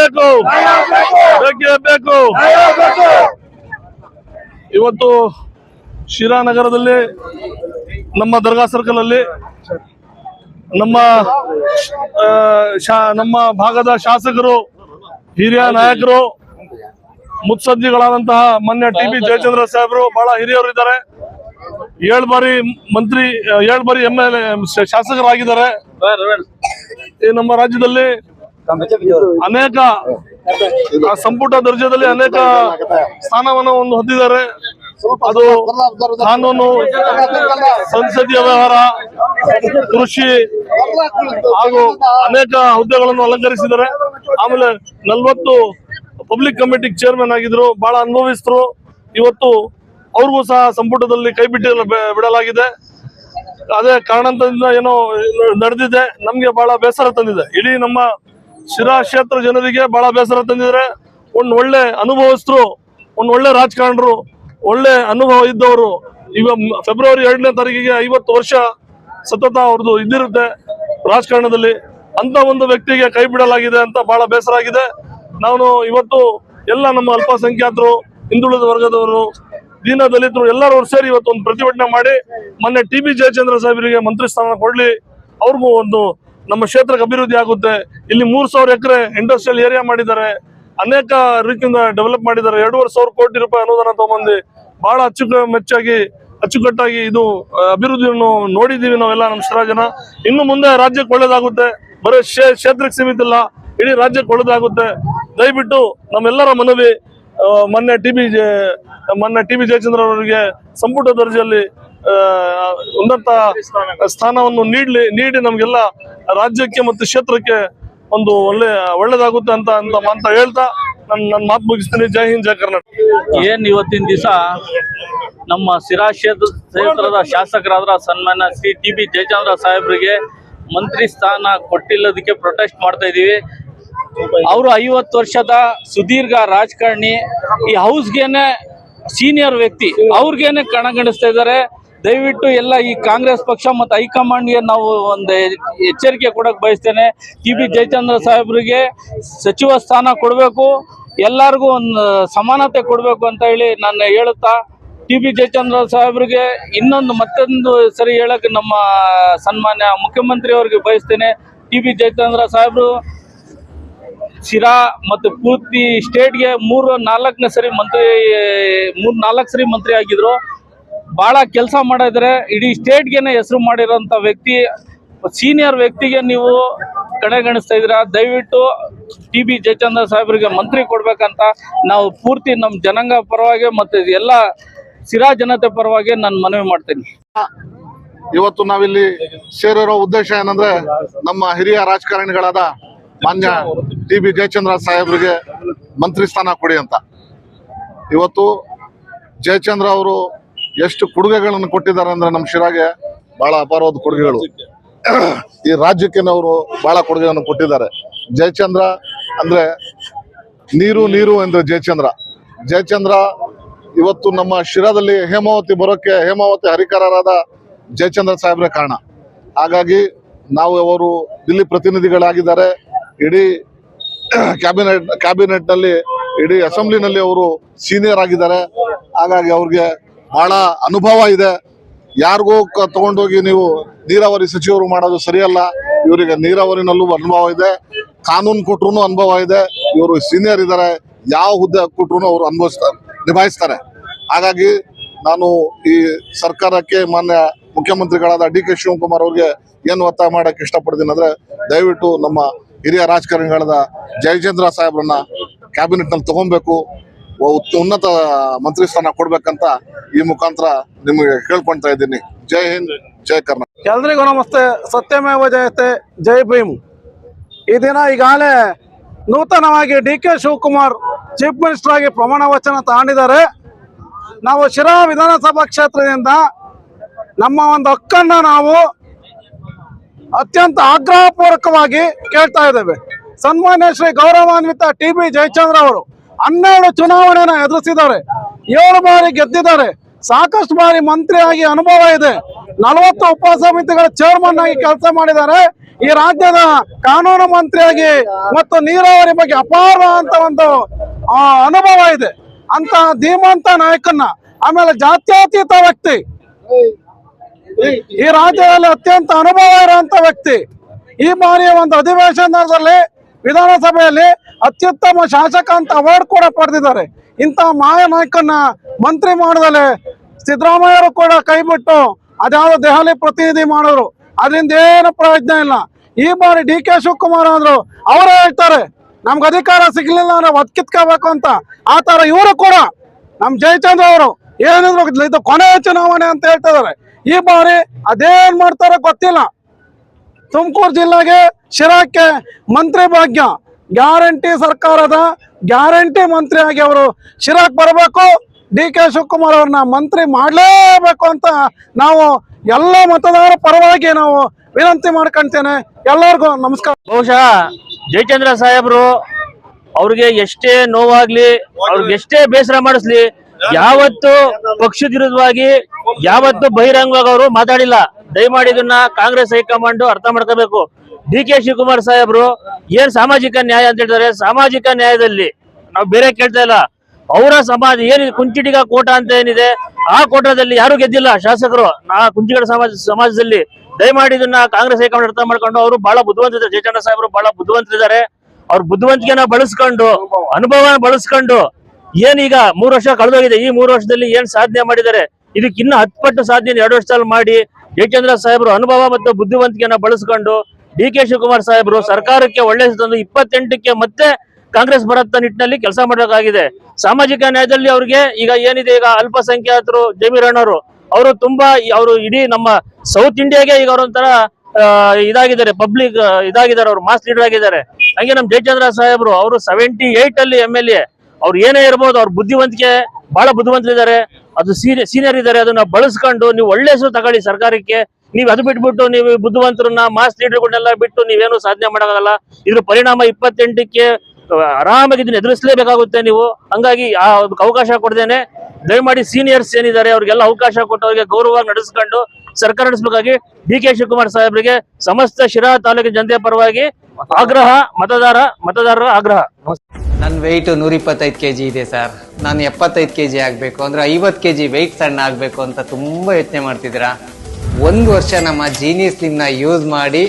ಬೇಕು, ಬೇಕೇ ಬೇಕು. ಇವತ್ತು ಶಿರಾನಗರದಲ್ಲಿ ನಮ್ಮ ದರ್ಗಾ ಸರ್ಕಲ್ ಅಲ್ಲಿ ನಮ್ಮ ಭಾಗದ ಶಾಸಕರು, ಹಿರಿಯ ನಾಯಕರು, ಮುತ್ಸದ್ದಿಗಳಾದಂತಹ ಮಾನ್ಯ ಟಿ.ಬಿ. ಜಯಚಂದ್ರ ಸಾಹೇಬರು ಬಹಳ ಹಿರಿಯರು ಇದ್ದಾರೆ. 7 ಬಾರಿ ಮಂತ್ರಿ, 7 ಬಾರಿ MLA ಶಾಸಕರಾಗಿದ್ದಾರೆ. ನಮ್ಮ ರಾಜ್ಯದಲ್ಲಿ ಅನೇಕ ಸಂಪುಟ ದರ್ಜೆಯಲ್ಲಿ ಅನೇಕ ಸ್ಥಾನವನ್ನು ಹೊಂದಿದ್ದಾರೆ. ಅದು ಕಾನೂನು, ಸಂಸದೀಯ ವ್ಯವಹಾರ, ಕೃಷಿ ಹಾಗೂ ಅನೇಕ ಹುದ್ದೆಗಳನ್ನು ಅಲಂಕರಿಸಿದ್ದಾರೆ. ಆಮೇಲೆ 40 ಪಬ್ಲಿಕ್ ಕಮಿಟಿ ಚೇರ್ಮನ್ ಆಗಿದ್ರು, ಬಹಳ ಅನುಭವಿಸಿದ್ರು. ಇವತ್ತು ಅವ್ರಿಗೂ ಸಹ ಸಂಪುಟದಲ್ಲಿ ಕೈ ಬಿಡಲಾಗಿದೆ. ಅದೇ ಕಾರಣದಿಂದ ಏನೋ ನಡೆದಿದೆ, ನಮ್ಗೆ ಬಹಳ ಬೇಸರ ತಂದಿದೆ. ಇಡೀ ನಮ್ಮ ಶಿರಾ ಕ್ಷೇತ್ರ ಜನರಿಗೆ ಬಹಳ ಬೇಸರ ತಂದಿದ್ರೆ. ಒಂದು ಒಳ್ಳೆ ಅನುಭವಸ್ಥರು, ಒಂದು ಒಳ್ಳೆ ರಾಜಕಾರಣರು, ಒಳ್ಳೆ ಅನುಭವ ಇದ್ದವರು ಈಗ ಫೆಬ್ರವರಿ 2ನೇ ತಾರೀಕಿಗೆ 50 ವರ್ಷ ಸತತ ಅವ್ರದ್ದು ಇದ್ದಿರುತ್ತೆ ರಾಜಕಾರಣದಲ್ಲಿ. ಅಂತ ಒಂದು ವ್ಯಕ್ತಿಗೆ ಕೈ ಬಿಡಲಾಗಿದೆ ಅಂತ ಬಹಳ ಬೇಸರ ಆಗಿದೆ. ನಾನು ಇವತ್ತು ಎಲ್ಲ ನಮ್ಮ ಅಲ್ಪಸಂಖ್ಯಾತರು, ಹಿಂದುಳಿದ ವರ್ಗದವರು, ದೀನ ದಲಿತರು ಎಲ್ಲರೂ ಸೇರಿ ಇವತ್ತು ಒಂದು ಪ್ರತಿಭಟನೆ ಮಾಡಿ ಮೊನ್ನೆ ಟಿ.ಬಿ. ಜಯಚಂದ್ರ ಸಾಹೇಬರಿಗೆ ಮಂತ್ರಿ ಸ್ಥಾನ ಕೊಡ್ಲಿ, ಅವ್ರಿಗೂ ಒಂದು ನಮ್ಮ ಕ್ಷೇತ್ರಕ್ಕೆ ಅಭಿವೃದ್ಧಿ ಆಗುತ್ತೆ. ಇಲ್ಲಿ 3000 ಎಕರೆ ಇಂಡಸ್ಟ್ರಿಯಲ್ ಏರಿಯಾ ಮಾಡಿದ್ದಾರೆ, ಅನೇಕ ರೀತಿಯಿಂದ ಡೆವಲಪ್ ಮಾಡಿದ್ದಾರೆ. 2500 ಕೋಟಿ ರೂಪಾಯಿ ಅನುದಾನ ತಗೊಂಡು ಬಹಳ ಅಚ್ಚುಕಟ್ಟಾಗಿ ಇದು ಅಭಿವೃದ್ಧಿಯನ್ನು ನೋಡಿದೀವಿ ನಾವೆಲ್ಲ ನಮ್ಮ ಶಿರಾ ಜನ. ಇನ್ನು ಮುಂದೆ ರಾಜ್ಯಕ್ಕೆ ಒಳ್ಳೇದಾಗುತ್ತೆ, ಬರೀ ಕ್ಷೇತ್ರಕ್ಕೆ ಸೀಮಿತ ಇಲ್ಲ, ಇಡೀ ರಾಜ್ಯಕ್ಕೆ ಒಳ್ಳೇದಾಗುತ್ತೆ. ದಯವಿಟ್ಟು ನಮ್ಮೆಲ್ಲರ ಮನವಿ, ಮೊನ್ನೆ ಟಿ.ಬಿ. ಜಯಚಂದ್ರ ಅವರಿಗೆ ಸಂಪುಟ ದರ್ಜೆಯಲ್ಲಿ ಉನ್ನತ ಸ್ಥಾನವನ್ನು ನೀಡಿ ನಮ್ಗೆಲ್ಲ ರಾಜ್ಯಕ್ಕೆ ಮತ್ತು ಕ್ಷೇತ್ರಕ್ಕೆ ಒಂದು ಒಳ್ಳೇದಾಗುತ್ತೆ ಅಂತ ಹೇಳ್ತಾ ನನ್ನ ಮಾತು ಮುಗಿಸ್ತೀನಿ. ಜೈ ಹಿಂದ್, ಜೈ ಕರ್ನಾಟಕ. ಏನ್ ಇವತ್ತಿನ ದಿವಸ ನಮ್ಮ ಶಿರಾ ಕ್ಷೇತ್ರದ ಶಾಸಕರಾದ ಸನ್ಮಾನ್ಯ ಶ್ರೀ ಟಿ.ಬಿ. ಜಯಚಂದ್ರ ಸಾಹೇಬ್ರಿಗೆ ಮಂತ್ರಿ ಸ್ಥಾನ ಕೊಟ್ಟಿಲ್ಲದಕ್ಕೆ ಪ್ರೊಟೆಸ್ಟ್ ಮಾಡ್ತಾ ಇದೀವಿ. ಅವರು 50 ವರ್ಷದ ಸುದೀರ್ಘ ರಾಜಕಾರಣಿ, ಈ ಹೌಸ್ಗೆನೆ ಸೀನಿಯರ್ ವ್ಯಕ್ತಿ, ಅವ್ರಿಗೇನೆ ಕಣಗಣಿಸ್ತಾ ಇದ್ದಾರೆ. ದಯವಿಟ್ಟು ಎಲ್ಲ ಈ ಕಾಂಗ್ರೆಸ್ ಪಕ್ಷ ಮತ್ತು ಹೈಕಮಾಂಡ್ಗೆ ನಾವು ಒಂದು ಎಚ್ಚರಿಕೆ ಕೊಡಕ್ಕೆ ಬಯಸ್ತೇನೆ. ಟಿ.ಬಿ. ಜಯಚಂದ್ರ ಸಾಹೇಬ್ರಿಗೆ ಸಚಿವ ಸ್ಥಾನ ಕೊಡಬೇಕು, ಎಲ್ಲರಿಗೂ ಒಂದು ಸಮಾನತೆ ಕೊಡಬೇಕು ಅಂತ ಹೇಳಿ ನಾನು ಹೇಳುತ್ತಾ, ಟಿ.ಬಿ. ಜಯಚಂದ್ರ ಸಾಹೇಬ್ರಿಗೆ ಮತ್ತೊಂದು ಸರಿ ಹೇಳಕ್ಕೆ ನಮ್ಮ ಸನ್ಮಾನ್ಯ ಮುಖ್ಯಮಂತ್ರಿ ಅವರಿಗೆ ಬಯಸ್ತೇನೆ. ಟಿ.ಬಿ. ಜಯಚಂದ್ರ ಸಾಹೇಬ್ರು ಶಿರಾ ಮತ್ತು ಪೂರ್ತಿ ಸ್ಟೇಟ್ಗೆ 3-4 ಸರಿ ಮಂತ್ರಿ ಆಗಿದ್ರು. ಬಹಳ ಕೆಲಸ ಮಾಡಿದ್ರೆ, ಇಡೀ ಸ್ಟೇಟ್ಗೆನೆ ಹೆಸರು ಮಾಡಿರೋಂಥ ವ್ಯಕ್ತಿ, ಸೀನಿಯರ್ ವ್ಯಕ್ತಿಗೆ ನೀವು ಕಡೆಗಣಿಸ್ತಾ ಇದ್ದೀರಾ. ದಯವಿಟ್ಟು ಟಿ.ಬಿ. ಜಯಚಂದ್ರ ಸಾಹೇಬ್ರಿಗೆ ಮಂತ್ರಿ ಕೊಡ್ಬೇಕಂತ ನಾವು ಪೂರ್ತಿ ನಮ್ಮ ಜನಾಂಗ ಪರವಾಗಿ ಮತ್ತು ಎಲ್ಲ ಶಿರಾ ಜನತೆ ಪರವಾಗಿ ನಾನು ಮನವಿ ಮಾಡ್ತೀನಿ. ಇವತ್ತು ನಾವಿಲ್ಲಿ ಸೇರಿರೋ ಉದ್ದೇಶ ಏನಂದ್ರೆ, ನಮ್ಮ ಹಿರಿಯ ರಾಜಕಾರಣಿಗಳಾದ ಮಾನ್ಯ ಟಿ.ಬಿ. ಜಯಚಂದ್ರ ಸಾಹೇಬ್ರಿಗೆ ಮಂತ್ರಿ ಸ್ಥಾನ ಕೊಡಿ ಅಂತ. ಇವತ್ತು ಜಯಚಂದ್ರ ಅವರು ಎಷ್ಟು ಕೊಡುಗೆಗಳನ್ನು ಕೊಟ್ಟಿದ್ದಾರೆ ಅಂದ್ರೆ ನಮ್ಮ ಶಿರಾಗೆ ಬಹಳ ಅಪಾರವಾದ ಕೊಡುಗೆಗಳು. ಈ ರಾಜ್ಯಕ್ಕೆ ಅವರು ಬಹಳ ಕೊಡುಗೆಗಳನ್ನು ಕೊಟ್ಟಿದ್ದಾರೆ. ಜಯಚಂದ್ರ ಅಂದ್ರೆ ನೀರು ಅಂದ್ರೆ ಜಯಚಂದ್ರ ಇವತ್ತು ನಮ್ಮ ಶಿರಾದಲ್ಲಿ ಹೇಮಾವತಿ ಬರೋಕ್ಕೆ ಹೇಮಾವತಿ ಹರಿಕಾರರಾದ ಜಯಚಂದ್ರ ಸಾಹೇಬ್ರೆ ಕಾರಣ. ಹಾಗಾಗಿ ನಾವು ಅವರು ದಿಲ್ಲಿ ಪ್ರತಿನಿಧಿಗಳಾಗಿದ್ದಾರೆ. ಇಡೀ ಕ್ಯಾಬಿನೆಟ್ ನಲ್ಲಿ, ಇಡೀ ಅಸೆಂಬ್ಲಿನಲ್ಲಿ ಅವರು ಸೀನಿಯರ್ ಆಗಿದ್ದಾರೆ. ಹಾಗಾಗಿ ಅವ್ರಿಗೆ ಬಹಳ ಅನುಭವ ಇದೆ. ಯಾರಿಗೂ ತಗೊಂಡೋಗಿ ನೀವು ನೀರಾವರಿ ಸಚಿವರು ಮಾಡೋದು ಸರಿಯಲ್ಲ. ಇವರಿಗೆ ನೀರಾವರಿನಲ್ಲೂ ಅನುಭವ ಇದೆ, ಕಾನೂನು ಕೊಟ್ರು ಅನುಭವ ಇದೆ. ಇವರು ಸೀನಿಯರ್ ಇದ್ದಾರೆ, ಯಾವ ಹುದ್ದೆ ಕೊಟ್ರು ಅವರು ನಿಭಾಯಿಸ್ತಾರೆ. ಹಾಗಾಗಿ ನಾನು ಈ ಸರ್ಕಾರಕ್ಕೆ ಮಾನ್ಯ ಮುಖ್ಯಮಂತ್ರಿಗಳಾದ ಡಿ.ಕೆ. ಶಿವಕುಮಾರ್ ಅವ್ರಿಗೆ ಏನು ಒತ್ತಾಯ ಮಾಡಕ್ಕೆ ಇಷ್ಟಪಡ್ತೀನಿ ಅಂದ್ರೆ, ದಯವಿಟ್ಟು ನಮ್ಮ ಹಿರಿಯ ರಾಜಕಾರಣಿಗಳಾದ ಜಯಚಂದ್ರ ಸಾಹೇಬ್ರನ್ನ ಕ್ಯಾಬಿನೆಟ್ ನಲ್ಲಿ ತಗೊಬೇಕು, ಉನ್ನತ ಮಂತ್ರಿ ಸ್ಥಾನ ಕೊಡ್ಬೇಕಂತ ಈ ಮುಖಾಂತರ ನಿಮಗೆ ಕೇಳ್ಕೊಳ್ತಾ ಇದ್ದೀನಿ. ಜೈ ಹಿಂದ್, ಜೈ ಕರ್ನಾಟಕ. ಎಲ್ರಿಗೂ ನಮಸ್ತೆ. ಸತ್ಯಮೇವ ಜಯತೆ, ಜೈ ಭೀಮ್. ಈ ದಿನ ಈಗಾಗಲೇ ನೂತನವಾಗಿ ಡಿ.ಕೆ. ಶಿವಕುಮಾರ್ ಚೀಫ್ ಮಿನಿಸ್ಟರ್ ಆಗಿ ಪ್ರಮಾಣ ವಚನ ತಗೊಂಡಿದ್ದಾರೆ. ನಾವು ಶಿರಾ ವಿಧಾನಸಭಾ ಕ್ಷೇತ್ರದಿಂದ ನಮ್ಮ ಒಂದು ಹಕ್ಕನ್ನ ನಾವು ಅತ್ಯಂತ ಆಗ್ರಹಪೂರ್ವಕವಾಗಿ ಕೇಳ್ತಾ ಇದ್ದೇವೆ. ಸನ್ಮಾನ್ಯ ಶ್ರೀ ಗೌರವಾನ್ವಿತ ಟಿ.ಬಿ. ಜಯಚಂದ್ರ ಅವರು 12 ಚುನಾವಣೆಯನ್ನು ಎದುರಿಸಿದ್ದಾರೆ, 7 ಬಾರಿ ಗೆದ್ದಿದ್ದಾರೆ, ಸಾಕಷ್ಟು ಬಾರಿ ಮಂತ್ರಿಯಾಗಿ ಅನುಭವ ಇದೆ, 40 ಉಪಸಮಿತಿಗಳ ಚೇರ್ಮನ್ ಆಗಿ ಕೆಲಸ ಮಾಡಿದ್ದಾರೆ. ಈ ರಾಜ್ಯದ ಕಾನೂನು ಮಂತ್ರಿಯಾಗಿ ಮತ್ತು ನೀರಾವರಿ ಬಗ್ಗೆ ಅಪಾರ ಅಂತ ಒಂದು ಅನುಭವ ಇದೆ ಅಂತ ಧೀಮಂತ ನಾಯಕನ್ನ, ಆಮೇಲೆ ಜಾತ್ಯತೀತ ವ್ಯಕ್ತಿ, ಈ ರಾಜ್ಯದಲ್ಲಿ ಅತ್ಯಂತ ಅನುಭವ ಇರುವಂತ ವ್ಯಕ್ತಿ, ಈ ಬಾರಿಯ ಒಂದು ಅಧಿವೇಶನದಲ್ಲಿ ವಿಧಾನಸಭೆಯಲ್ಲಿ ಅತ್ಯುತ್ತಮ ಶಾಸಕ ಅಂತ ಅವಾರ್ಡ್ ಕೂಡ ಪಡೆದಿದ್ದಾರೆ. ಇಂಥ ನಾಯಕನ್ನ ಮಂತ್ರಿ ಮಾಡಿದಲ್ಲಿ ಸಿದ್ದರಾಮಯ್ಯರು ಕೂಡ ಕೈ ಬಿಟ್ಟು ಅದ್ಯಾವುದೋ ದೆಹಲಿ ಪ್ರತಿನಿಧಿ ಮಾಡಿದ್ರು, ಅದರಿಂದ ಏನು ಪ್ರಯೋಜನ ಇಲ್ಲ. ಈ ಬಾರಿ DK ಶಿವಕುಮಾರ್ ಆದ್ರು ಅವರೇ ಹೇಳ್ತಾರೆ ನಮ್ಗೆ ಅಧಿಕಾರ ಸಿಗ್ಲಿಲ್ಲ ಅಂದ್ರೆ ಒತ್ಕಿತ್ಕೋಬೇಕು ಅಂತ. ಆ ತರ ಇವರು ಕೂಡ ನಮ್ ಜಯಚಂದ್ರ ಅವರು ಏನಿದ್ರು ಇದು ಕೊನೆಯ ಚುನಾವಣೆ ಅಂತ ಹೇಳ್ತಾ ಇದಾರೆ. ಈ ಬಾರಿ ಅದೇನ್ ಮಾಡ್ತಾರೋ ಗೊತ್ತಿಲ್ಲ. ತುಮಕೂರು ಜಿಲ್ಲೆಗೆ ಶಿರಾಕ್ಕೆ ಮಂತ್ರಿ ಭಾಗ್ಯ, ಗ್ಯಾರಂಟಿ ಸರ್ಕಾರದ ಗ್ಯಾರಂಟಿ ಮಂತ್ರಿಯಾಗಿ ಅವರು ಶಿರಾಕ್ ಬರಬೇಕು. DK ಶಿವಕುಮಾರ್ ಅವ್ರನ್ನ ಮಂತ್ರಿ ಮಾಡಲೇಬೇಕು ಅಂತ ನಾವು ಎಲ್ಲ ಮತದಾರರ ಪರವಾಗಿ ನಾವು ವಿನಂತಿ ಮಾಡ್ಕೊಂತೇನೆ. ಎಲ್ಲರಿಗೂ ನಮಸ್ಕಾರ. ಬಹುಶಃ ಜಯಚಂದ್ರ ಸಾಹೇಬ್ರು ಅವ್ರಿಗೆ ಎಷ್ಟೇ ನೋವಾಗ್ಲಿ, ಅವ್ರಿಗೆ ಎಷ್ಟೇ ಬೇಸರ ಮಾಡಿಸ್ಲಿ, ಯಾವತ್ತು ಪಕ್ಷದ ವಿರುದ್ಧವಾಗಿ ಯಾವತ್ತು ಬಹಿರಂಗವಾಗಿ ಅವರು ಮಾತಾಡಿಲ್ಲ. ದಯಮಾಡಿ ಇದನ್ನ ಕಾಂಗ್ರೆಸ್ ಹೈಕಮಾಂಡ್ ಅರ್ಥ ಮಾಡ್ಕೋಬೇಕು. DK ಶಿವಕುಮಾರ್ ಸಾಹೇಬ್ರು ಏನ್ ಸಾಮಾಜಿಕ ನ್ಯಾಯ ಅಂತ ಹೇಳ್ತಾರೆ, ಸಾಮಾಜಿಕ ನ್ಯಾಯದಲ್ಲಿ ನಾವು ಬೇರೆ ಕೇಳ್ತಾ ಇಲ್ಲ. ಅವರ ಸಮಾಜ ಏನಿದೆ, ಕುಂಚಿಟಿಗ ಕೋಟ ಅಂತ ಏನಿದೆ, ಆ ಕೋಟದಲ್ಲಿ ಯಾರು ಗೆದ್ದಿಲ್ಲ ಶಾಸಕರು ಆ ಕುಂಚಿಗಡ ಸಮಾಜದಲ್ಲಿ. ದಯಮಾಡಿ ಇದನ್ನ ಕಾಂಗ್ರೆಸ್ ಹೈಕಮಾಂಡ್ ಅರ್ಥ ಮಾಡ್ಕೊಂಡು, ಅವರು ಬಹಳ ಬುದ್ಧಿವಂತಿದ್ದಾರೆ. ಜಯಚಂದ್ರ ಸಾಹೇಬರು ಬಹಳ ಬುದ್ಧಿವಂತರಿದ್ದಾರೆ. ಅವ್ರ ಬುದ್ಧಿವಂತಿಕೆನ ಬಳಸ್ಕೊಂಡು, ಅನುಭವನ ಬಳಸ್ಕೊಂಡು, ಏನೀಗ 3 ವರ್ಷ ಕಳೆದೋಗಿದೆ, ಈ 3 ವರ್ಷದಲ್ಲಿ ಏನ್ ಸಾಧನೆ ಮಾಡಿದ್ದಾರೆ, ಇದಕ್ಕೆ ಇನ್ನು 10 ಪಟ್ಟು ಸಾಧನೆ 2 ವರ್ಷದಲ್ಲಿ ಮಾಡಿ ಜಯಚಂದ್ರ ಸಾಹೇಬರು ಅನುಭವ ಮತ್ತು ಬುದ್ಧಿವಂತಿಕೆನ ಬಳಸ್ಕೊಂಡು DK ಶಿವಕುಮಾರ್ ಸಾಹೇಬರು ಸರ್ಕಾರಕ್ಕೆ ಒಳ್ಳೆ ತಂದು 28ಕ್ಕೆ ಮತ್ತೆ ಕಾಂಗ್ರೆಸ್ ಬರತ್ತ ನಿಟ್ಟಿನಲ್ಲಿ ಕೆಲಸ ಮಾಡಬೇಕಾಗಿದೆ. ಸಾಮಾಜಿಕ ನ್ಯಾಯದಲ್ಲಿ ಅವ್ರಿಗೆ ಈಗ ಏನಿದೆ, ಈಗ ಅಲ್ಪಸಂಖ್ಯಾತರು ಜಮೀರ್ ಅಣ್ಣವರು ಅವರು ತುಂಬಾ ಅವರು ಇಡೀ ನಮ್ಮ ಸೌತ್ ಇಂಡಿಯಾಗೆ ಈಗ ಅವರೊಂಥರ ಇದಾಗಿದ್ದಾರೆ, ಪಬ್ಲಿಕ್ ಇದಾಗಿದ್ದಾರೆ, ಅವರು ಮಾಸ್ ಲೀಡರ್ ಆಗಿದ್ದಾರೆ. ಹಂಗೆ ನಮ್ ಜಯಚಂದ್ರ ಸಾಹೇಬರು ಅವರು 78 ಅಲ್ಲಿ MLA, ಅವ್ರು ಏನೇ ಇರ್ಬೋದು, ಅವ್ರ ಬುದ್ಧಿವಂತಿಕೆ ಬಹಳ ಬುದ್ಧಿವಂತರಿದ್ದಾರೆ, ಅದು ಸೀನಿಯರ್ ಇದ್ದಾರೆ. ಅದನ್ನ ಬಳಸ್ಕೊಂಡು ನೀವು ಒಳ್ಳೆ ಹೆಸರು ತಗೊಳ್ಳಿ ಸರ್ಕಾರಕ್ಕೆ. ನೀವು ಅದು ಬಿಟ್ಬಿಟ್ಟು ನೀವು ಬುದ್ಧಿವಂತರನ್ನ ಮಾಸ್ ಲೀಡರ್ಗಳನ್ನೆಲ್ಲ ಬಿಟ್ಟು ನೀವೇನು ಸಾಧನೆ ಮಾಡೋಕ್ಕಾಗಲ್ಲ. ಇದ್ರ ಪರಿಣಾಮ 28ಕ್ಕೆ ಆರಾಮಾಗಿ ಇದನ್ನ ಎದುರಿಸಲೇಬೇಕಾಗುತ್ತೆ ನೀವು. ಹಂಗಾಗಿ ಆ ಅವಕಾಶ ಕೊಡ್ದೇನೆ ದಯಮಾಡಿ ಸೀನಿಯರ್ಸ್ ಏನಿದ್ದಾರೆ ಅವ್ರಿಗೆಲ್ಲ ಅವಕಾಶ ಕೊಟ್ಟು ಅವ್ರಿಗೆ ಗೌರವವಾಗಿ ನಡೆಸ್ಕೊಂಡು ಸರ್ಕಾರ ನಡೆಸಬೇಕಾಗಿ DK ಶಿವಕುಮಾರ್ ಸಾಹೇಬರಿಗೆ ಸಮಸ್ತ ಶಿರಾ ತಾಲೂಕಿನ ಜನತೆ ಪರವಾಗಿ ಆಗ್ರಹ, ಮತದಾರರ ಆಗ್ರಹ. ನನ್ನ ವೆಯ್ಟ್ 125 kg ಇದೆ ಸರ್. ನಾನು 75 kg ಆಗಬೇಕು ಅಂದ್ರೆ 50 kg ವೆಯ್ಟ್ ಸಣ್ಣ ಆಗಬೇಕು ಅಂತ ತುಂಬ ಯೋಚನೆ ಮಾಡ್ತಿದ್ದೀರಾ. 1 ವರ್ಷ ನಮ್ಮ ಜೀನಿ ಸ್ಲಿಮ್ನ ಯೂಸ್ ಮಾಡಿ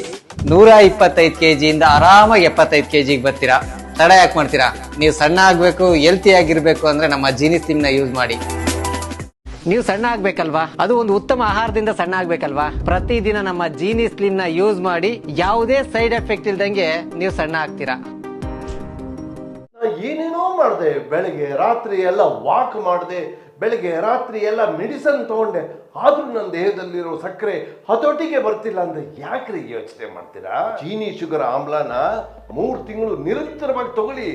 125 kg ಇಂದ ಆರಾಮಾಗಿ 75 kg ಬರ್ತೀರಾ. ತಡ ಯಾಕೆ ಮಾಡ್ತೀರಾ? ನೀವು ಸಣ್ಣ ಆಗಬೇಕು, ಹೆಲ್ತಿ ಆಗಿರ್ಬೇಕು ಅಂದ್ರೆ ನಮ್ಮ ಜೀನಿ ಸ್ಲಿಮ್ನ ಯೂಸ್ ಮಾಡಿ. ನೀವು ಸಣ್ಣ ಆಗ್ಬೇಕಲ್ವಾ, ಅದು ಒಂದು ಉತ್ತಮ ಆಹಾರದಿಂದ ಸಣ್ಣ ಆಗ್ಬೇಕಲ್ವಾ. ಪ್ರತಿದಿನ ನಮ್ಮ ಜೀನಿ ಸ್ಲಿಮ್ನ ಯೂಸ್ ಮಾಡಿ ಯಾವುದೇ ಸೈಡ್ ಎಫೆಕ್ಟ್ ಇಲ್ದಂಗೆ ನೀವು ಸಣ್ಣ ಆಗ್ತೀರಾ. ಏನೇನೋ ಮಾಡಿದೆ, ಬೆಳಗ್ಗೆ ರಾತ್ರಿ ಎಲ್ಲ ವಾಕ್ ಮಾಡಿದೆ, ಬೆಳಗ್ಗೆ ರಾತ್ರಿ ಎಲ್ಲ ಮೆಡಿಸನ್ ತಗೊಂಡೆ, ಆದ್ರೂ ನನ್ನ ದೇಹದಲ್ಲಿರೋ ಸಕ್ಕರೆ ಹತೋಟಿಗೆ ಬರ್ತಿಲ್ಲ ಅಂದ್ರೆ ಯಾಕ್ರಿ ಯೋಚನೆ ಮಾಡ್ತೀರಾ? ಚೀನಿ ಶುಗರ್ ಆಮ್ಲನ 3 ತಿಂಗಳು ನಿರಂತರವಾಗಿ ತಗೊಳ್ಳಿ,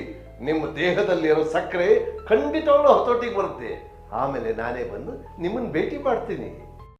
ನಿಮ್ಮ ದೇಹದಲ್ಲಿರೋ ಸಕ್ಕರೆ ಖಂಡಿತವಾಗ್ಲೂ ಹತೋಟಿಗೆ ಬರುತ್ತೆ. ಆಮೇಲೆ ನಾನೇ ಬಂದು ನಿಮ್ಮನ್ನ ಭೇಟಿ ಮಾಡ್ತೀನಿ.